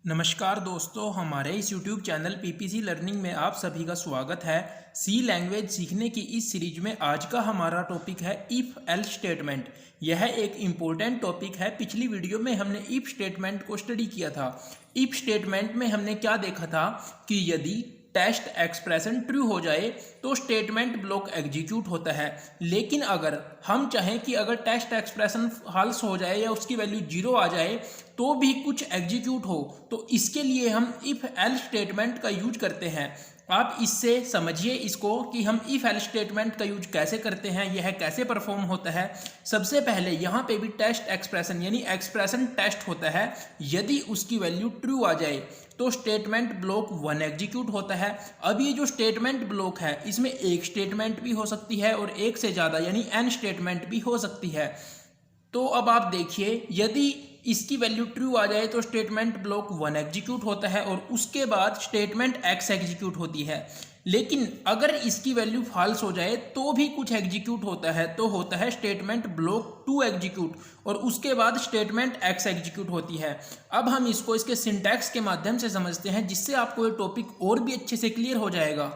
नमस्कार दोस्तों, हमारे इस YouTube चैनल पीपीसी लर्निंग में आप सभी का स्वागत है। सी लैंग्वेज सीखने की इस सीरीज में आज का हमारा टॉपिक है इफ़ एल्स स्टेटमेंट। यह एक इम्पोर्टेंट टॉपिक है। पिछली वीडियो में हमने इफ़ स्टेटमेंट को स्टडी किया था। इफ़ स्टेटमेंट में हमने क्या देखा था कि यदि टेस्ट एक्सप्रेशन ट्रू हो जाए तो स्टेटमेंट ब्लॉक एग्जीक्यूट होता है। लेकिन अगर हम चाहें कि अगर टेस्ट एक्सप्रेशन फॉल्स हो जाए या उसकी वैल्यू जीरो आ जाए तो भी कुछ एग्जीक्यूट हो, तो इसके लिए हम इफ एल्स स्टेटमेंट का यूज करते हैं। आप इससे समझिए इसको कि हम इफ एल्स स्टेटमेंट का यूज कैसे करते हैं, यह कैसे परफॉर्म होता है। सबसे पहले यहाँ पे भी टेस्ट एक्सप्रेशन यानी एक्सप्रेशन टेस्ट होता है। यदि उसकी वैल्यू ट्रू आ जाए तो स्टेटमेंट ब्लॉक 1 एग्जीक्यूट होता है। अब ये जो स्टेटमेंट ब्लॉक है इसमें एक स्टेटमेंट भी हो सकती है और एक से ज़्यादा यानी n स्टेटमेंट भी हो सकती है। तो अब आप देखिए, यदि इसकी वैल्यू ट्रू आ जाए तो स्टेटमेंट ब्लॉक 1 एग्जीक्यूट होता है और उसके बाद स्टेटमेंट x एग्जीक्यूट होती है। लेकिन अगर इसकी वैल्यू फॉल्स हो जाए तो भी कुछ एग्जीक्यूट होता है, तो होता है स्टेटमेंट ब्लॉक 2 एग्जीक्यूट और उसके बाद स्टेटमेंट x एग्जीक्यूट होती है। अब हम इसको इसके सिंटैक्स के माध्यम से समझते हैं, जिससे आपको ये टॉपिक और भी अच्छे से क्लियर हो जाएगा।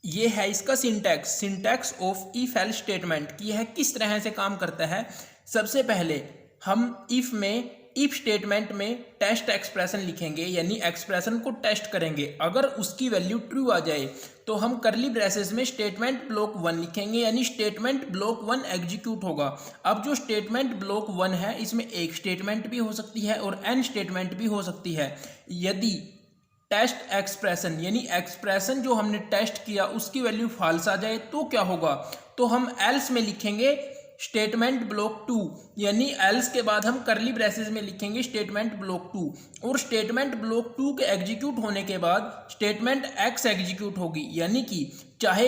ये है इसका syntax of if else statement कि यह किस तरह से काम करता है। सबसे पहले हम इफ में इफ स्टेटमेंट में टेस्ट एक्सप्रेशन लिखेंगे, यानी एक्सप्रेशन को टेस्ट करेंगे। अगर उसकी वैल्यू ट्रू आ जाए तो हम करली ब्रेसेस में स्टेटमेंट ब्लॉक 1 लिखेंगे, यानी स्टेटमेंट ब्लॉक 1 एग्जीक्यूट होगा। अब जो स्टेटमेंट ब्लॉक 1 है इसमें एक स्टेटमेंट भी हो सकती है और n स्टेटमेंट भी हो सकती है। यदि टेस्ट एक्सप्रेशन यानी एक्सप्रेशन जो हमने टेस्ट किया उसकी वैल्यू फॉल्स आ जाए तो क्या होगा, तो हम एल्स में लिखेंगे स्टेटमेंट ब्लॉक 2, यानी एल्स के बाद हम करली ब्रेसेस में लिखेंगे स्टेटमेंट ब्लॉक 2 और स्टेटमेंट ब्लॉक 2 के एग्जीक्यूट होने के बाद स्टेटमेंट x एग्जीक्यूट होगी। यानी कि चाहे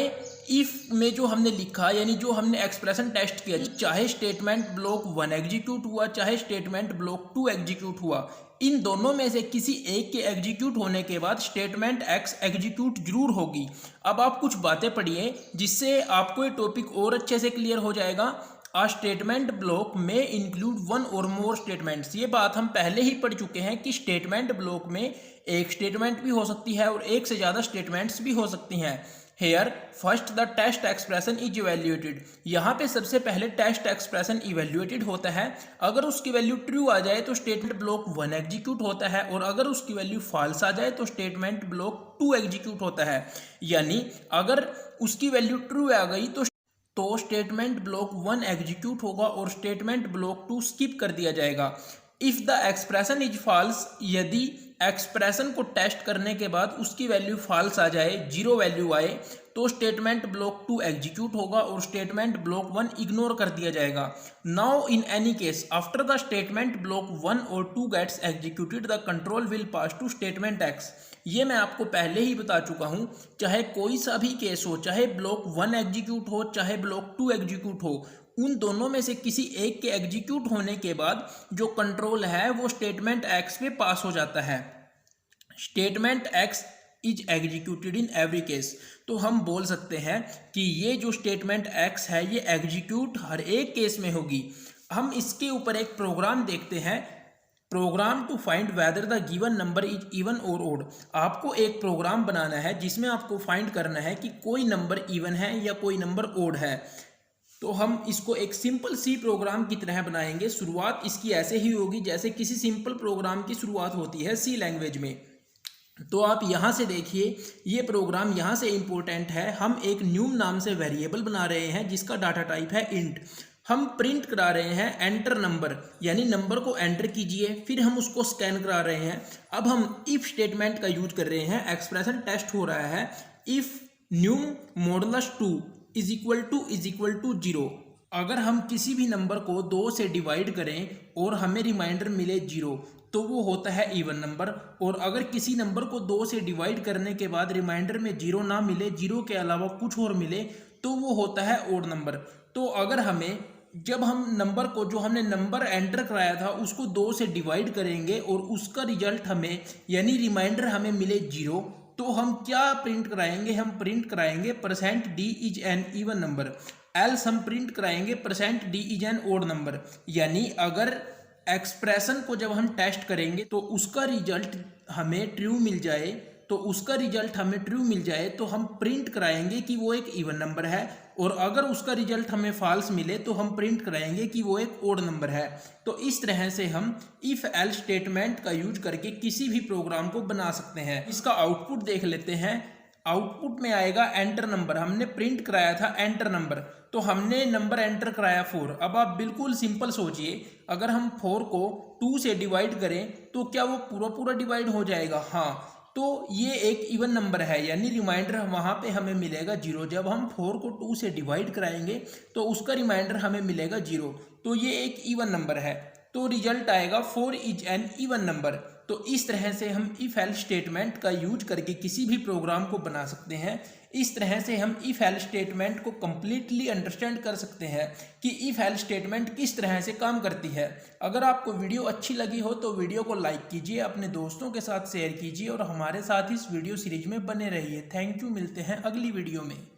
इफ में जो हमने लिखा यानी जो हमने एक्सप्रेशन टेस्ट किया, चाहे स्टेटमेंट ब्लॉक 1 एग्जीक्यूट हुआ चाहे स्टेटमेंट ब्लॉक 2 एग्जीक्यूट हुआ, इन दोनों में से किसी एक के एग्जीक्यूट होने के बाद स्टेटमेंट x एग्जीक्यूट जरूर होगी। अब आप कुछ बातें पढ़िए जिससे आपको ये टॉपिक और अच्छे से क्लियर हो जाएगा। आ स्टेटमेंट ब्लॉक में इंक्लूड वन और मोर स्टेटमेंट्स। ये बात हम पहले ही पढ़ चुके हैं कि स्टेटमेंट ब्लॉक में एक स्टेटमेंट भी हो सकती है और एक से ज़्यादा स्टेटमेंट्स भी हो सकती हैं। Here first the test expression is evaluated. यहाँ पे सबसे पहले टेस्ट एक्सप्रेशन इवेल्युएटेड होता है। अगर उसकी वैल्यू ट्रू आ जाए तो स्टेटमेंट ब्लॉक 1 एग्जीक्यूट होता है और अगर उसकी वैल्यू फॉल्स आ जाए तो स्टेटमेंट ब्लॉक 2 एग्जीक्यूट होता है। यानी अगर उसकी वैल्यू ट्रू आ गई तो स्टेटमेंट ब्लॉक 1 एग्जीक्यूट होगा और स्टेटमेंट ब्लॉक 2 स्किप कर दिया जाएगा। If the expression is false, यदि एक्सप्रेशन को टेस्ट करने के बाद उसकी वैल्यू फॉल्स आ जाए, जीरो वैल्यू आए, तो स्टेटमेंट ब्लॉक 2 एग्जीक्यूट होगा और स्टेटमेंट ब्लॉक 1 इग्नोर कर दिया जाएगा। Now in any case after the statement block 1 और 2 gets executed the control will pass to statement x। ये मैं आपको पहले ही बता चुका हूँ, चाहे कोई सा भी केस हो, चाहे ब्लॉक 1 एग्जीक्यूट हो चाहे ब्लॉक 2 एग्जीक्यूट हो, उन दोनों में से किसी एक के एग्जीक्यूट होने के बाद जो कंट्रोल है वो स्टेटमेंट x पे पास हो जाता है। Statement x is executed in every case. तो हम बोल सकते हैं कि ये जो स्टेटमेंट x है ये एग्जीक्यूट हर एक केस में होगी। हम इसके ऊपर एक प्रोग्राम देखते हैं, program to find whether the given number is even और ओड। आपको एक प्रोग्राम बनाना है जिसमें आपको फाइंड करना है कि कोई नंबर इवन है या कोई नंबर ओड है। तो हम इसको एक सिंपल सी प्रोग्राम की तरह बनाएंगे। शुरुआत इसकी ऐसे ही होगी जैसे किसी सिंपल प्रोग्राम की शुरुआत होती है सी लैंग्वेज में। तो आप यहाँ से देखिए, ये प्रोग्राम यहाँ से इम्पोर्टेंट है। हम एक न्यूम नाम से वेरिएबल बना रहे हैं जिसका डाटा टाइप है इंट। हम प्रिंट करा रहे हैं एंटर नंबर, यानी नंबर को एंटर कीजिए, फिर हम उसको स्कैन करा रहे हैं। अब हम इफ स्टेटमेंट का यूज कर रहे हैं, एक्सप्रेशन टेस्ट हो रहा है। If num modulus 2 is equal to 0। अगर हम किसी भी नंबर को 2 से डिवाइड करें और हमें रिमाइंडर मिले 0 तो वो होता है इवन नंबर। और अगर किसी नंबर को 2 से डिवाइड करने के बाद रिमाइंडर में 0 ना मिले, 0 के अलावा कुछ और मिले, तो वो होता है ओड नंबर। तो अगर हमें जब हम नंबर को जो हमने नंबर एंटर कराया था उसको 2 से डिवाइड करेंगे और उसका रिजल्ट हमें यानी रिमाइंडर हमें मिले 0, तो हम क्या प्रिंट कराएंगे, हम प्रिंट कराएंगे %d is an even number. Else हम प्रिंट कराएंगे %d is an odd number. यानी अगर एक्सप्रेशन को जब हम टेस्ट करेंगे तो उसका रिजल्ट हमें ट्रू मिल जाए, तो हम प्रिंट कराएंगे कि वो एक इवन नंबर है, और अगर उसका रिजल्ट हमें फॉल्स मिले तो हम प्रिंट कराएंगे कि वो एक ओड नंबर है। तो इस तरह से हम इफ एल्स स्टेटमेंट का यूज करके किसी भी प्रोग्राम को बना सकते हैं। इसका आउटपुट देख लेते हैं। आउटपुट में आएगा एंटर नंबर। हमने प्रिंट कराया था एंटर नंबर, तो हमने नंबर एंटर कराया 4। अब आप बिल्कुल सिंपल सोचिए, अगर हम 4 को 2 से डिवाइड करें तो क्या वो पूरा डिवाइड हो जाएगा? हाँ, तो ये एक इवन नंबर है, यानी रिमाइंडर वहाँ पे हमें मिलेगा 0। जब हम 4 को 2 से डिवाइड कराएंगे तो उसका रिमाइंडर हमें मिलेगा 0, तो ये एक इवन नंबर है, तो रिजल्ट आएगा 4 इज एन इवन नंबर। तो इस तरह से हम इफ एल्स स्टेटमेंट का यूज करके किसी भी प्रोग्राम को बना सकते हैं। इस तरह से हम इफ एल्स स्टेटमेंट को कम्प्लीटली अंडरस्टैंड कर सकते हैं कि इफ एल्स स्टेटमेंट किस तरह से काम करती है। अगर आपको वीडियो अच्छी लगी हो तो वीडियो को लाइक कीजिए, अपने दोस्तों के साथ शेयर कीजिए और हमारे साथ इस वीडियो सीरीज में बने रहिए। थैंक यू, मिलते हैं अगली वीडियो में।